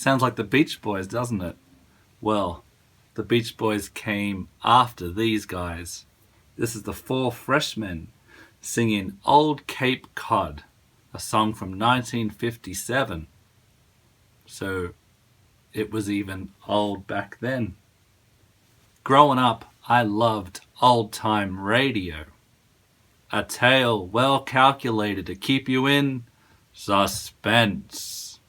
Sounds like the Beach Boys, doesn't it? Well, the Beach Boys came after these guys. This is the Four Freshmen singing Old Cape Cod, a song from 1957. So it was even old back then. Growing up, I loved old-time radio. A tale well calculated to keep you in suspense.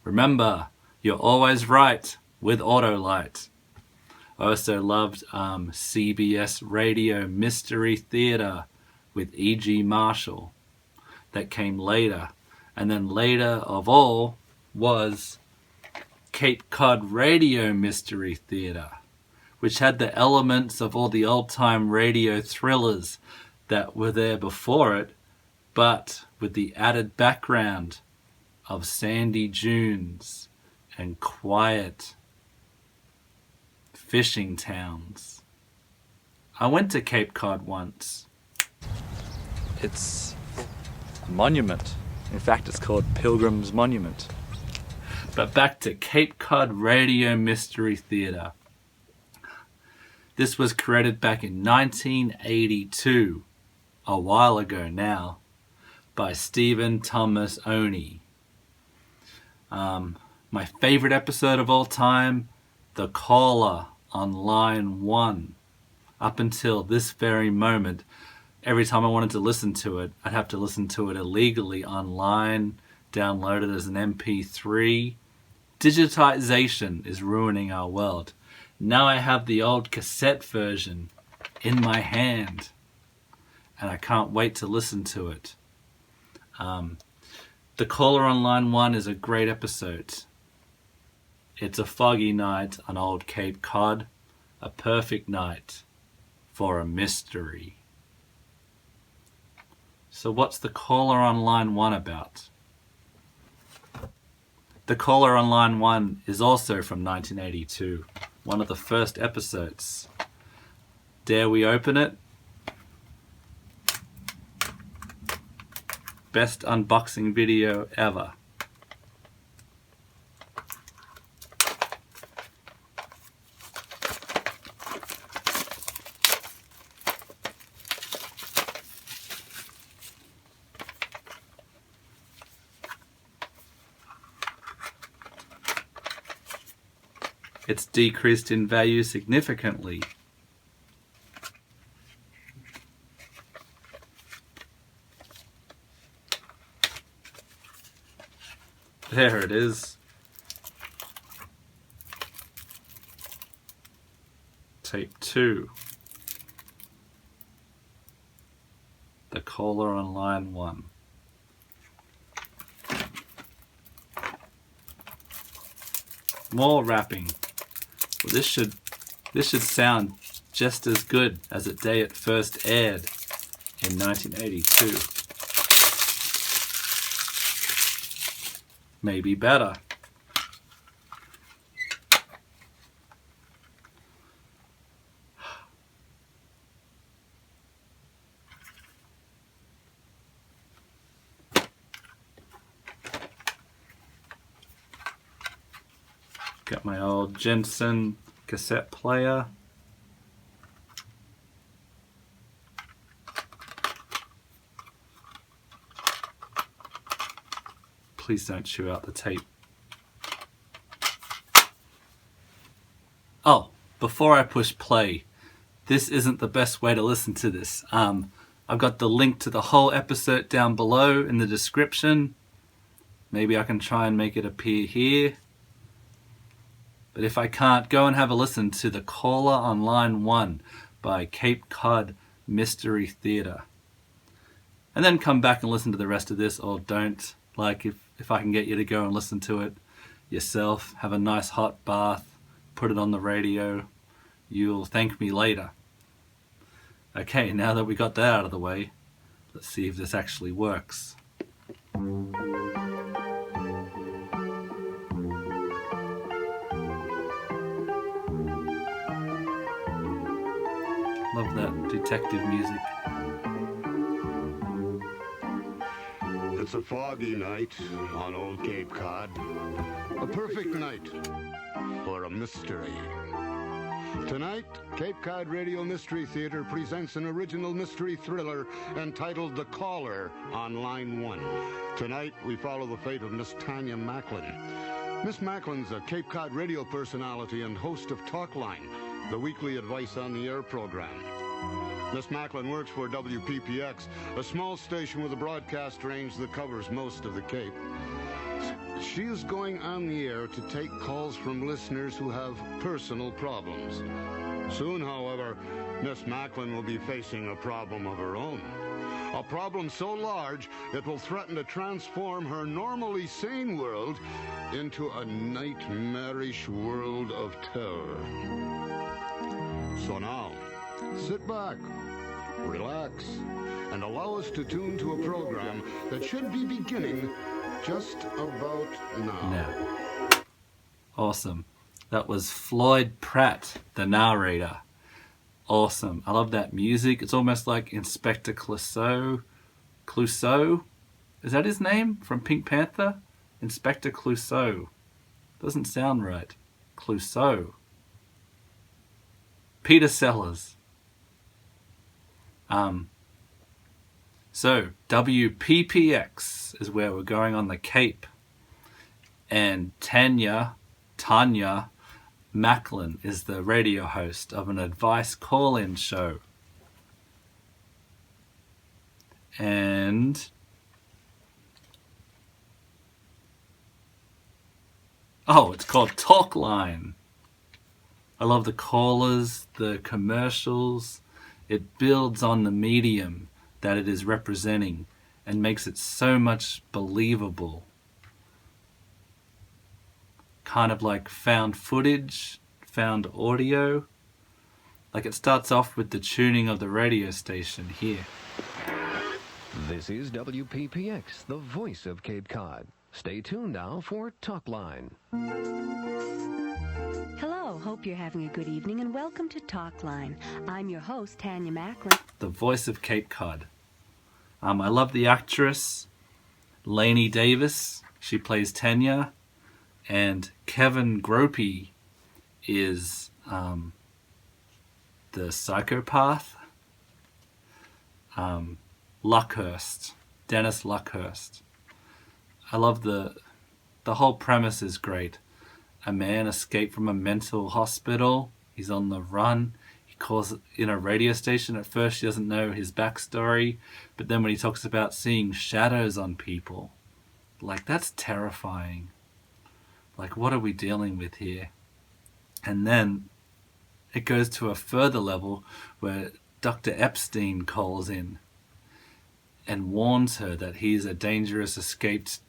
Remember, you're always right with Autolite. I also loved CBS Radio Mystery Theater with E.G. Marshall. That came later. And then later of all was Cape Cod Radio Mystery Theater, which had the elements of all the old-time radio thrillers that were there before it, but with the added background of sandy dunes and quiet fishing towns. I went to Cape Cod once. It's a monument. In fact, it's called Pilgrim's Monument. But back to Cape Cod Radio Mystery Theater. This was created back in 1982, a while ago now, by Stephen Thomas Oney. My favorite episode of all time, The Caller on Line 1. Up until this very moment, every time I wanted to listen to it, I'd have to listen to it illegally online, download it as an MP3. Digitization is ruining our world. Now I have the old cassette version in my hand, and I can't wait to listen to it. The Caller on Line 1 is a great episode. It's a foggy night on Old Cape Cod, a perfect night for a mystery. So what's The Caller on Line 1 about? The Caller on Line 1 is also from 1982, one of the first episodes. Dare we open it? Best unboxing video ever. It's decreased in value significantly. There it is. Tape 2. The Caller on Line 1. More wrapping. Well, this should sound just as good as the day it first aired in 1982. Maybe better. Got my old Jensen cassette player. Please don't chew out the tape. Oh, before I push play, this isn't the best way to listen to this. I've got the link to the whole episode down below in the description. Maybe I can try and make it appear here. But if I can't, go and have a listen to The Caller on Line 1 by Cape Cod Mystery Theater. And then come back and listen to the rest of this, or don't. Like, if I can get you to go and listen to it yourself, have a nice hot bath, put it on the radio, you'll thank me later. Okay, now that we got that out of the way, let's see if this actually works. Love that detective music. It's a foggy night on Old Cape Cod, a A perfect night for a mystery. Tonight, Cape Cod Radio Mystery Theater presents an original mystery thriller entitled The Caller on Line 1. Tonight, we follow the fate of Miss Tanya Macklin. Miss Macklin's a Cape Cod radio personality and host of Talk Line, the weekly advice on the air program. Miss Macklin works for WPPX, a small station with a broadcast range that covers most of the Cape. She is going on the air to take calls from listeners who have personal problems. Soon, however, Miss Macklin will be facing a problem of her own. A problem so large it will threaten to transform her normally sane world into a nightmarish world of terror. So now, sit back, relax, and allow us to tune to a program that should be beginning just about now. Awesome. That was Floyd Pratt, the narrator. Awesome. I love that music. It's almost like Inspector Clouseau. Clouseau? Is that his name from Pink Panther? Inspector Clouseau. Doesn't sound right. Clouseau. Peter Sellers. So, WPPX is where we're going on the Cape. And Tanya Macklin is the radio host of an advice call-in show. And it's called Talk Line. I love the callers, the commercials. It builds on the medium that it is representing and makes it so much believable. Kind of like found footage, found audio. Like it starts off with the tuning of the radio station here. This is WPPX, the voice of Cape Cod. Stay tuned now for Talk Line. Hello, hope you're having a good evening and welcome to Talk Line. I'm your host, Tanya Macklin. The voice of Cape Cod. I love the actress, Laine Davis. She plays Tanya. And Kevin Groppe is the psychopath. Luckhurst, Dennis Luckhurst. I love the whole premise is great. A man escaped from a mental hospital. He's on the run. He calls in a radio station. At first, he doesn't know his backstory. But then when he talks about seeing shadows on people, like, that's terrifying. Like, what are we dealing with here? And then it goes to a further level where Dr. Epstein calls in and warns her that he's a dangerous escaped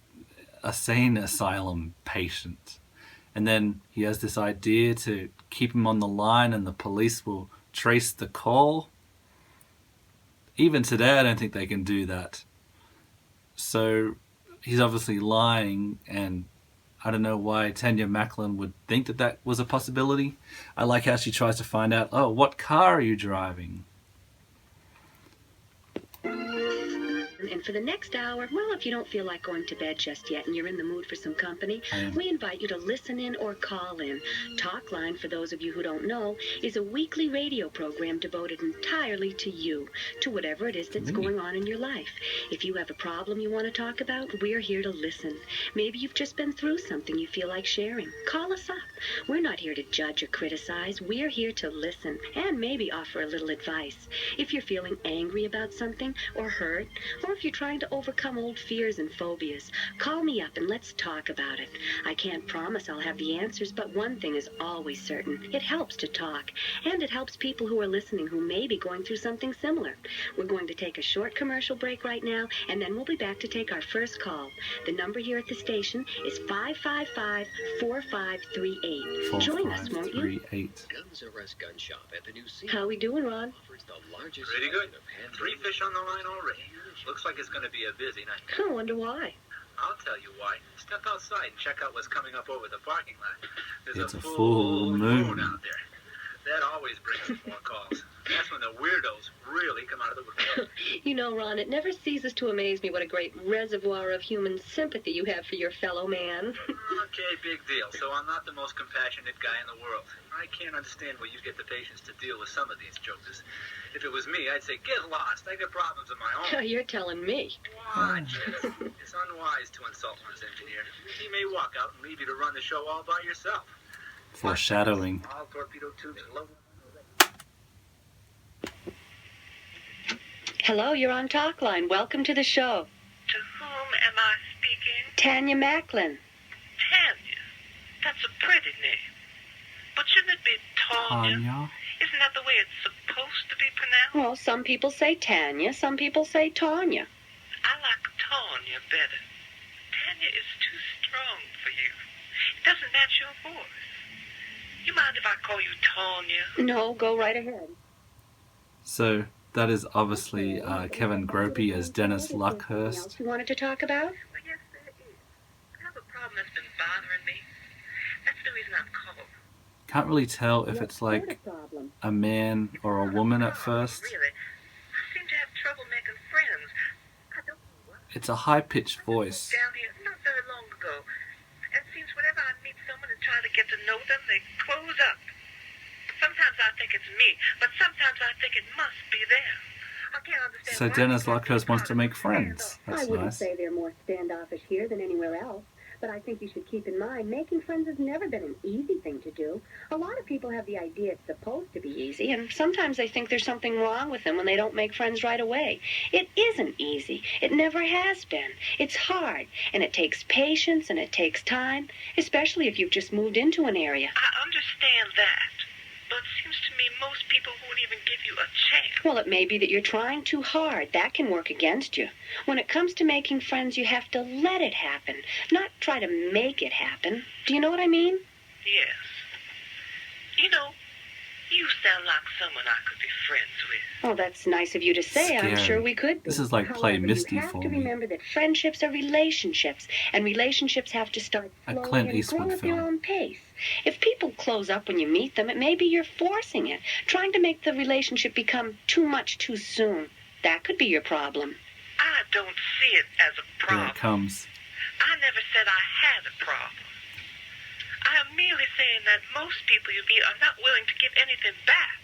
insane asylum patient. And then he has this idea to keep him on the line and the police will trace the call. Even today, I don't think they can do that. So he's obviously lying, and I don't know why Tanya Macklin would think that that was a possibility. I like how she tries to find out, what car are you driving? And for the next hour, well, if you don't feel like going to bed just yet and you're in the mood for some company, we invite you to listen in or call in. Talk Line, for those of you who don't know, is a weekly radio program devoted entirely to you, to whatever it is that's going on in your life. If you have a problem you want to talk about, we're here to listen. Maybe you've just been through something you feel like sharing. Call us up. We're not here to judge or criticize. We're here to listen and maybe offer a little advice. If you're feeling angry about something or hurt, or if you're trying to overcome old fears and phobias, call me up and let's talk about it. I can't promise I'll have the answers, but one thing is always certain. It helps to talk, and it helps people who are listening who may be going through something similar. We're going to take a short commercial break right now, and then we'll be back to take our first call. The number here at the station is 555-4538. Join us, won't you? Guns R Us Gun Shop at the new scene. How we doing, Ron? Offers the largest Pretty good. line of hand- 3 fish on the line already. Looks like it's going to be a busy night. I wonder why. I'll tell you why. Step outside and check out what's coming up over the parking lot. There's It's a a full full moon. out there. That always brings some more calls. That's when the weirdos really come out of the woodwork. You know, Ron, it never ceases to amaze me what a great reservoir of human sympathy you have for your fellow man. Okay, big deal. So I'm not the most compassionate guy in the world. I can't understand where you get the patience to deal with some of these jokers. If it was me, I'd say, get lost. I got problems of my own. You're telling me. Watch it. It's unwise to insult one's engineer. He may walk out and leave you to run the show all by yourself. Foreshadowing. All torpedo tubes loaded. Hello, you're on Talk Line. Welcome to the show. To whom am I speaking? Tanya Macklin. Tanya. That's a pretty name. But shouldn't it be Tanya? Tanya. Isn't that the way it's supposed to be pronounced? Well, some people say Tanya, some people say Tanya. I like Tanya better. Tanya is too strong for you. It doesn't match your voice. You mind if I call you Tanya? No, go right ahead. So that is obviously Kevin Groppe as Dennis Anything Luckhurst. else you wanted to talk about? Well, yes, there is. I have a problem that's been bothering me. That's the reason I've called. Can't really tell if it's What sort like of problem? a man or a woman at first. Really, I seem to have trouble making friends. I don't know why. It's a high-pitched voice. Down here not very long ago. And it seems whenever I meet someone and try to get to know them, they close up. Sometimes I think it's me, but sometimes I think it must be them. I can't understand So why Dennis they can't Luckhurst be wants to make friends. friends. I That's wouldn't nice. say they're more standoffish here than anywhere else, but I think you should keep in mind making friends has never been an easy thing to do. A lot of people have the idea it's supposed to be easy, and sometimes they think there's something wrong with them when they don't make friends right away. It isn't easy. It never has been. It's hard, and it takes patience and it takes time, especially if you've just moved into an area. I understand that, but it seems to me most people won't even give you a chance. Well, it may be that you're trying too hard. That can work against you. When it comes to making friends, you have to let it happen, not try to make it happen. Do you know what I mean? Yes. You know, you sound like someone I could be friends with. Oh, that's nice of you to say. I'm Scary. sure we could be. This is like Play However, Misty you have for to me. remember that friendships are relationships, and relationships have to start A slowly Clint and Eastwood grow at their film. own pace. If people close up when you meet them, it may be you're forcing it, trying to make the relationship become too much too soon. That could be your problem. I don't see it as a Here problem. it comes. I never said I had a problem. I am merely saying that most people you meet are not willing to give anything back,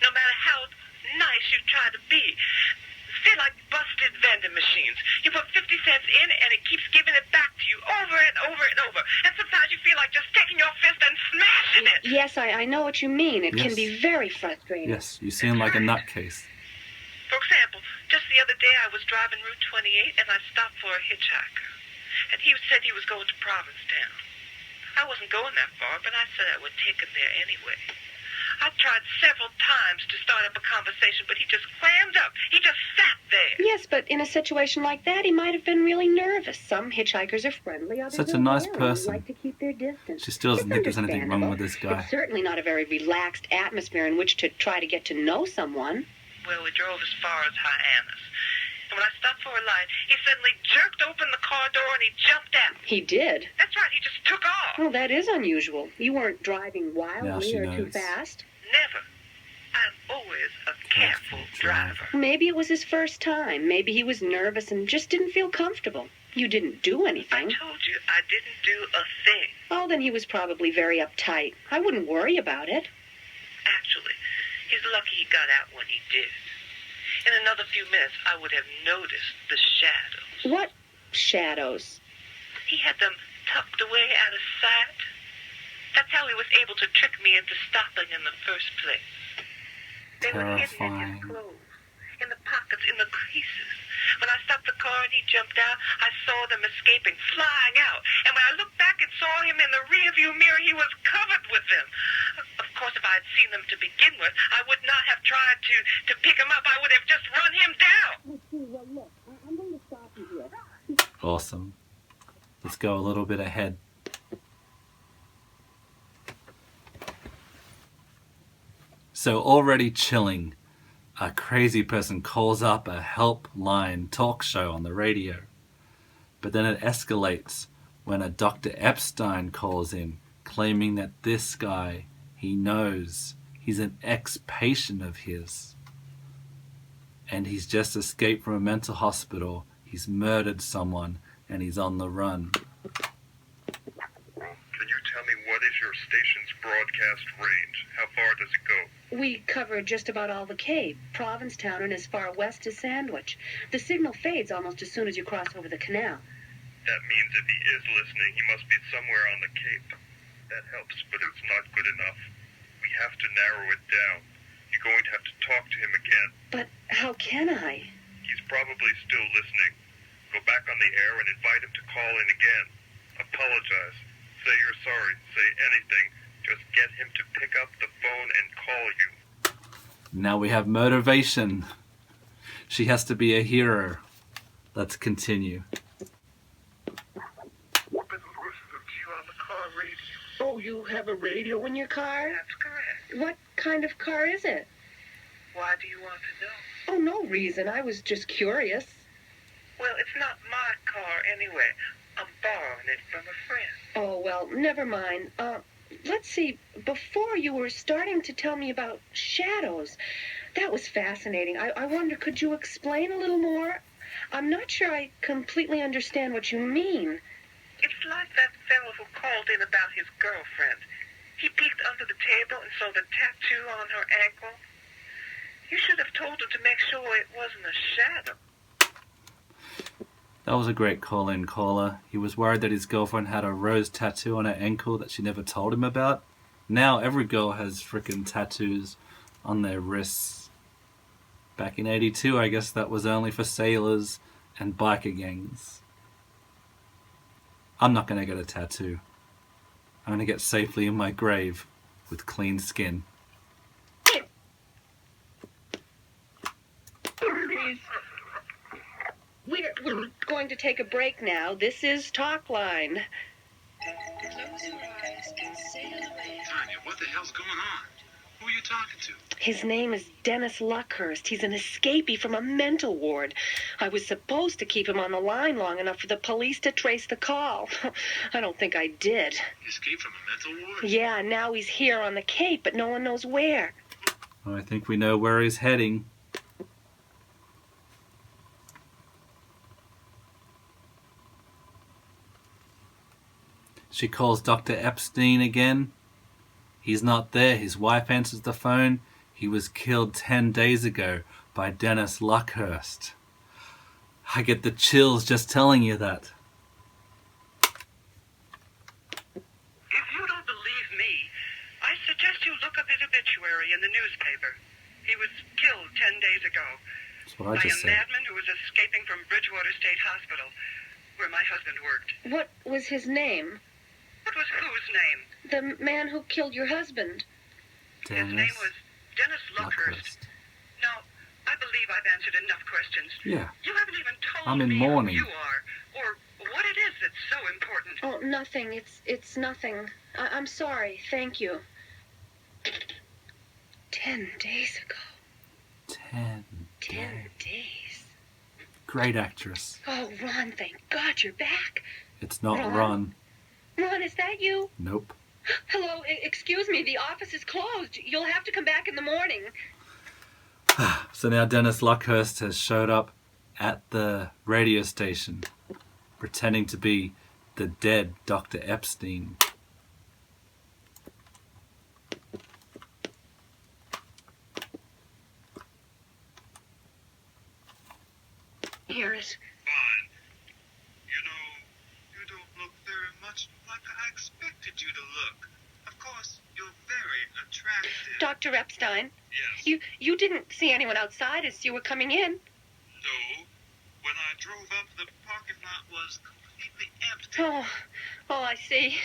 no matter how nice you try to be. They're like busted vending machines. You put 50 cents in and it keeps giving it back to you over and over and over. And sometimes you feel like just taking your fist and smashing it. Yes, I know what you mean. It can Yes. be very frustrating. Yes, you seem like a nutcase. For example, just the other day I was driving Route 28 and I stopped for a hitchhiker. And he said he was going to Provincetown. I wasn't going that far, but I said I would take him there anyway. I tried several times to start up a conversation, but he just clammed up. He just sat there. Yes, but in a situation like that, he might have been really nervous. Some hitchhikers are friendly, others Such a are nice wary, person. like to keep their distance. She still doesn't It's think there's anything wrong with this understandable. guy. It's certainly not a very relaxed atmosphere in which to try to get to know someone. Well, we drove as far as Hyannis. And when I stopped for a light, he suddenly jerked open the car door and he jumped out. He did. That's right, he just took off. Well, that is unusual. You weren't driving Now wildly she or too knows. fast. Never. I'm always a careful driver. Maybe it was his first time. Maybe he was nervous and just didn't feel comfortable. You didn't do I anything. told you I didn't do a thing. Oh, then he was probably very uptight. I wouldn't worry about it. Actually, he's lucky he got out when he did. In another few minutes, I would have noticed the shadows. What shadows? He had them tucked away out of sight. That's how he was able to trick me into stopping in the first place. They were hidden in Terrifying. his clothes, in the pockets, in the creases. When I stopped the car and he jumped out, I saw them escaping, flying out. And when I looked back and saw him in the rearview mirror, he was covered with them. Of course, if I had seen them to begin with, I would not have tried to pick him up. I would have just run him down. Well, look, I'm going to stop you here. Awesome. Let's go a little bit ahead. So already chilling, a crazy person calls up a helpline talk show on the radio. But then it escalates when a Dr. Epstein calls in, claiming that this guy he knows, he's an ex-patient of his. and he's just escaped from a mental hospital. He's murdered someone, and he's on the run. Can you tell me what is your station's broadcast range? How far does it go? We cover just about all the Cape, Provincetown, and as far west as Sandwich. The signal fades almost as soon as you cross over the canal. That means if he is listening, he must be somewhere on the Cape. That helps, but it's not good enough. We have to narrow it down. You're going to have to talk to him again. But how can I? He's probably still listening. Go back on the air and invite him to call in again. Apologize. Say you're sorry. Say anything. Just get him to pick up the phone and call you. Now we have motivation. She has to be a hero. Let's continue. Oh, you have a radio in your car? That's correct. What kind of car is it? Why do you want to know? Oh, no reason. I was just curious. Well, it's not my car anyway. I'm borrowing it from a friend. Oh, well, never mind. Let's see. Before you were starting to tell me about shadows. That was fascinating. I wonder, could you explain a little more? I'm not sure I completely understand what you mean. It's like that fellow who called in about his girlfriend. He peeked under the table and saw the tattoo on her ankle. You should have told him to make sure it wasn't a shadow. That was a great call-in caller. He was worried that his girlfriend had a rose tattoo on her ankle that she never told him about. Now every girl has frickin' tattoos on their wrists. Back in '82, I guess that was only for sailors and biker gangs. I'm not going to get a tattoo. I'm going to get safely in my grave with clean skin. We're going to take a break now. This is Talkline. Tanya, what the hell's going on? Who are you talking to? His name is Dennis Luckhurst. He's an escapee from a mental ward. I was supposed to keep him on the line long enough for the police to trace the call. I don't think I did. He escaped from a mental ward? Yeah, now he's here on the Cape, but no one knows where. I think we know where he's heading. She calls Dr. Epstein again. He's not there. His wife answers the phone. He was killed 10 days ago by Dennis Luckhurst. I get the chills just telling you that. If you don't believe me, I suggest you look up his obituary in the newspaper. He was killed 10 days ago That's what I by just a said. madman who was escaping from Bridgewater State Hospital, where my husband worked. What was his name? What was whose name? The man who killed your husband. His name was Dennis Luckhurst. Now, I believe I've answered enough questions. Yeah. You haven't even told I'm in me mourning. who you are, or what it is that's so important. Oh, nothing. It's nothing. I'm sorry. Thank you. 10 days ago. 10 10 days. days. Great actress. Oh, Ron, thank God you're back. It's not Ron? Ron. Ron, is that you? Nope. Hello, excuse me, the office is closed. You'll have to come back in the morning. So now Dennis Luckhurst has showed up at the radio station, pretending to be the dead Dr. Epstein. Hear it. Fine. You know, you don't look very much like I expected you to look. Of course, you're very attractive. Dr. Epstein, Yes. you didn't see anyone outside as you were coming in. No. When I drove up, the parking lot was completely empty. Oh, I see.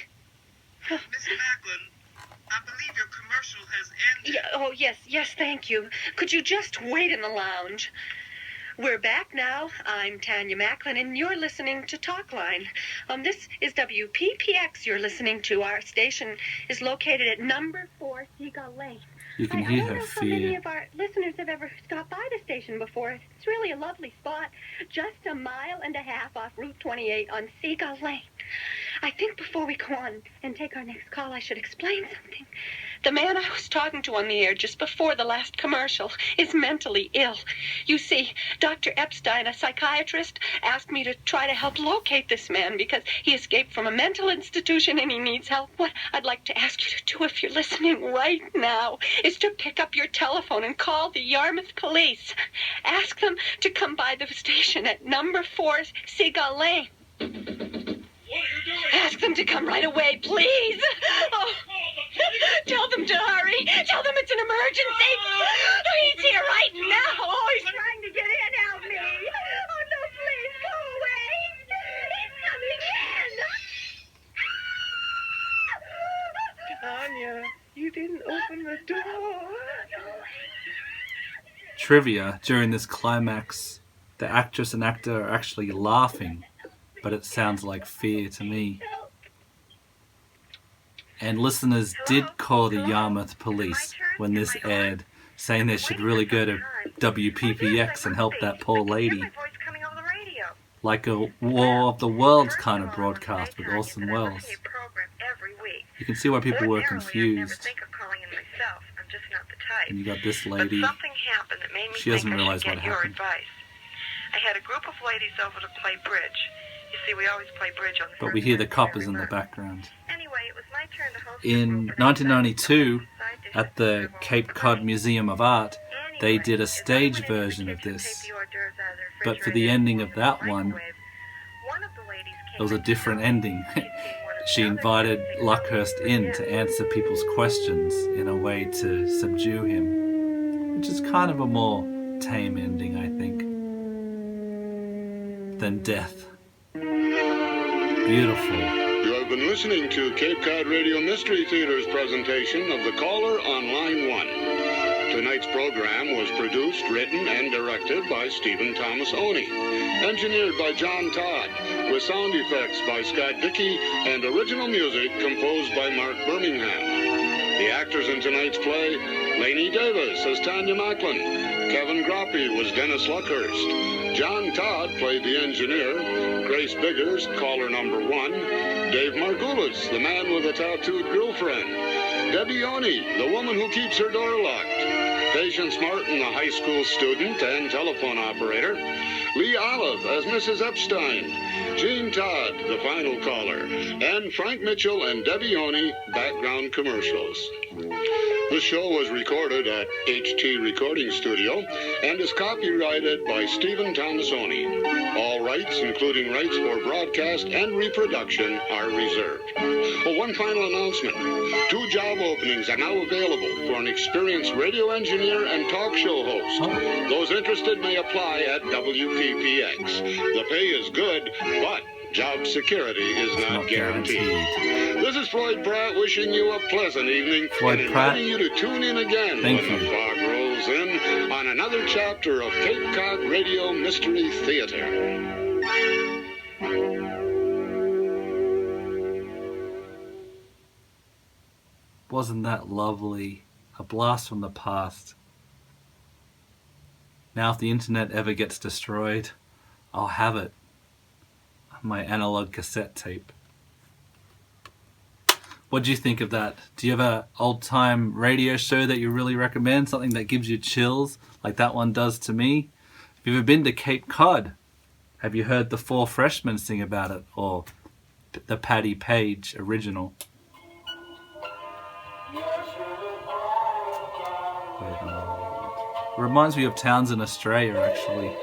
Miss Macklin, I believe your commercial has ended. Yeah, oh, yes, thank you. Could you just wait in the lounge? We're back now. I'm Tanya Macklin, and you're listening to Talkline. This is WPPX you're listening to. Our station is located at number 4 Seagull Lane. You can I hear don't her know how many fear. of our listeners have ever stopped by the station before. It's really a lovely spot, just a mile and a half off Route 28 on Seagull Lane. I think before we go on and take our next call, I should explain something. The man I was talking to on the air just before the last commercial is mentally ill. You see, Dr. Epstein, a psychiatrist, asked me to try to help locate this man because he escaped from a mental institution and he needs help. What I'd like to ask you to do, if you're listening right now, is to pick up your telephone and call the Yarmouth police. Ask them to come by the station at number 4 Seagull Lane. Ask them to come right away, please. Oh, tell them to hurry. Tell them it's an emergency. He's here right now. Oh, he's trying to get in. Help me. Oh, no, please, go away. He's coming in. Tanya, you didn't open the door. Trivia: during this climax, the actress and actor are actually laughing, but it sounds like fear to me. And listeners did call the Yarmouth police when this aired, saying they should really go to WPPX and help that poor lady. Like a War of the Worlds kind of broadcast with Orson Welles. You can see why people were confused. And you got this lady, she doesn't realize what happened. I had a group of ladies over to play bridge. You see, we always play bridge on the But we hear the coppers in the background. Anyway, it was my turn to host In 1992, at the Cape Cod Museum of Art, they did a stage version of this. But for the ending of that one, it was a different ending. She invited Luckhurst in to answer people's questions in a way to subdue him, which is kind of a more tame ending, I think, than death. Beautiful. You have been listening to Cape Cod Radio Mystery Theater's presentation of The Caller on Line 1. Tonight's program was produced, written, and directed by Stephen Thomas Oney. Engineered by John Todd, with sound effects by Scott Dickey, and original music composed by Mark Birmingham. The actors in tonight's play: Laine Davis as Tanya Macklin, Kevin Groppe was Dennis Luckhurst, John Todd played the engineer, Grace Biggers, caller number 1, Dave Margulis, the man with a tattooed girlfriend, Debbie Oney, the woman who keeps her door locked, Patience Martin, a high school student and telephone operator, Lee Olive as Mrs. Epstein, Gene Todd, the final caller, and Frank Mitchell and Debbie Oney, background commercials. The show was recorded at HT Recording Studio and is copyrighted by Stephen Thomas Oney. All rights, including rights for broadcast and reproduction, are reserved. Well, one final announcement. 2 job openings are now available for an experienced radio engineer and talk show host. Those interested may apply at WPPX. The pay is good, but job security is not guaranteed. This is Floyd Pratt wishing you a pleasant evening Floyd and Pratt. inviting you to tune in again Thank when you. the fog rolls in on another chapter of Cape Cod Radio Mystery Theater. Wasn't that lovely? A blast from the past. Now if the internet ever gets destroyed, I'll have it. My analog cassette tape. What do you think of that? Do you have an old-time radio show that you really recommend? Something that gives you chills, like that one does to me? Have you ever been to Cape Cod? Have you heard the 4 Freshmen sing about it? Or the Paddy Page original? It reminds me of towns in Australia, actually.